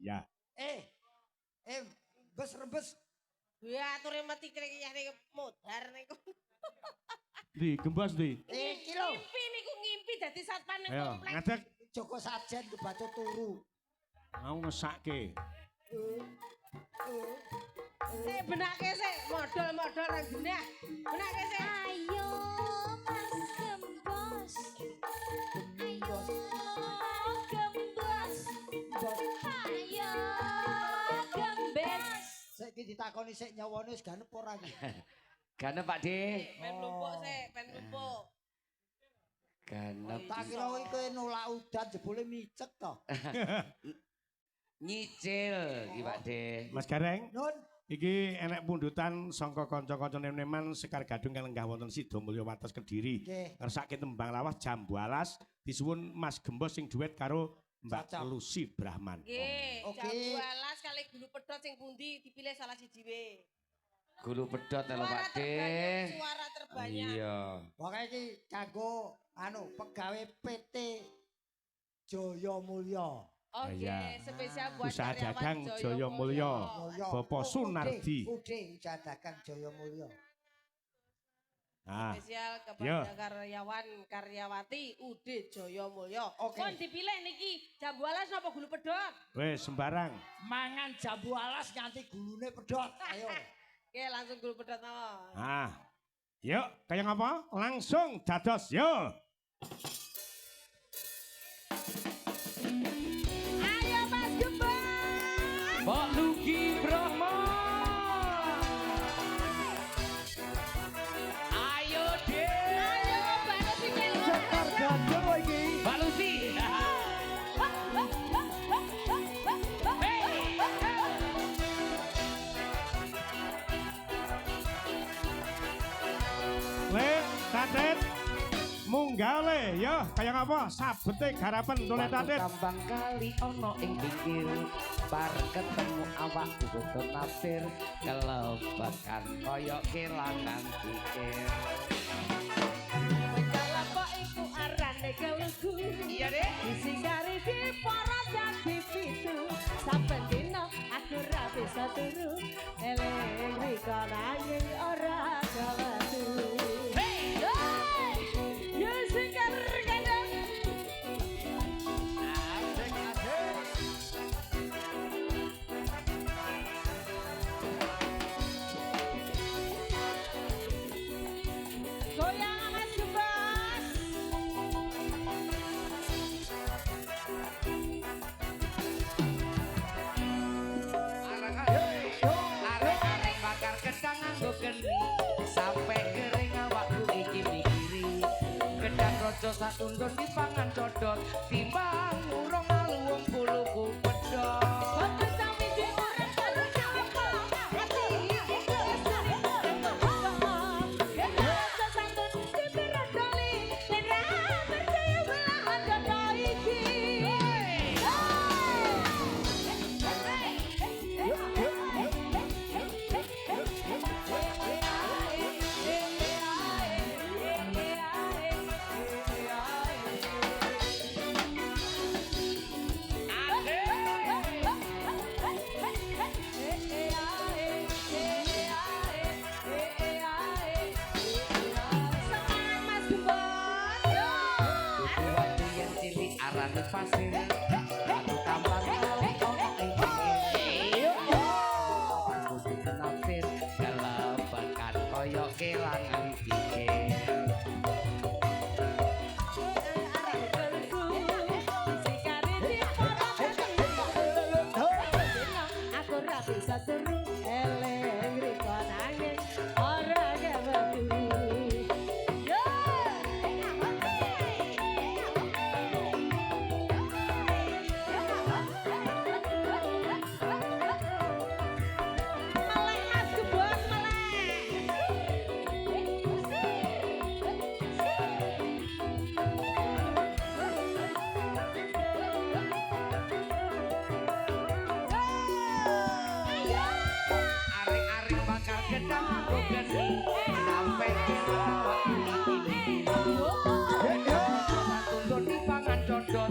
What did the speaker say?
Ya. Rebes. Ya ature mati kriyane modar niku. Di gembos di. Iki lho. Ngimpi dadi satpam ning Ayo, komplek. ngadeg. Joko Sajen kebaca turu. Mau ngesake. Sik benake sik modal-modal nang genah. Benake sik. Ayo Mas Gembos. Ayo Gembos. Ayo Gembes. Saiki ditakoni sik nyawane wis ganep ora iki. Ganep Pak De. Pen lumpuk sik, pen lumpuk. Ganep. Tak kira kowe kowe nolak udan jebule micek to. Nyicil iki Pak De. Mas Gareng. Nun. Iki enek pundutan sangka kanca-kanca nem-neman Sekar Gadung kang lenggah wonten Sidomulyo Wates Kediri. Ngersake tembang lawas Jambu Alas disuwun Mas Gembos sing duet karo Mbak Lucy Brahman. Nggih, Jambu Alas kali gulu pedhot sing pundi dipilih salah siji wae. Gulu pedhot lho Pak De. Suara terbanyak. Iya. Pokoke iki kanggo pegawe PT Jaya Mulya. Oke, spesial buat Usaha karyawan dagang Jaya Mulya. Bapak Sunardi. Ude usaha dagang Jaya Mulya. Spesial kepada karyawan karyawati Ude Jaya Mulya. Kon dipilih niki Jambu Alas napa gulu pedhot? Wes sembarang. Mangan Jambu Alas nganti gulune pedhot. Ayo. Oke, langsung gulu pedhot mawon. Yuk, kayak apa? Langsung dados, yuk. Ayo Mas Gembos. Mbak Luki Brahma. Ayo De. Ayo Mbak Lucy nyanyi. Sekar Gadung iki. Mbak Lucy. Le, Tadet. Munggah le, ya kayak apa? Sabete garapan dole Tadet. Kambang kali ono ing pinggir. Bareng ketemu awak kudu nafsir. Kelebakan koyok kelangan pikir. Kalapa iku arane keluku. Iya deh. Disingkari di para jadi pitu. Sampai dino aku ra bisa turu. Eling riko nanging ora kawatu. Hey! Ya Sekar Gadung. Asik asik. Goyang Mas Gembos. Arek-arek bakar gedang nganggo geni sampai kering awakku iki mikiri gedang rojo sak tundun dipangan codot timbang urung alu wong kuluku pedhot Boten sami diurut karo sapa. Ati iki lestari kok. Rasa santun dipirodoli. Ora percaya belahan dodo iki. Semangat Mas Gembos. waktu yang cilik arane pasir aku tambang kali ono ing pinggir aku kudu nafsir kelebakan koyok kelangan pikir. Aku ra bisa turu eleng riko nanging ora kewatu. Yo! Melek Mas Gembos Arek-arek bakar gedang nganggo geni sampai awak iki mikiri tundun dipangan codot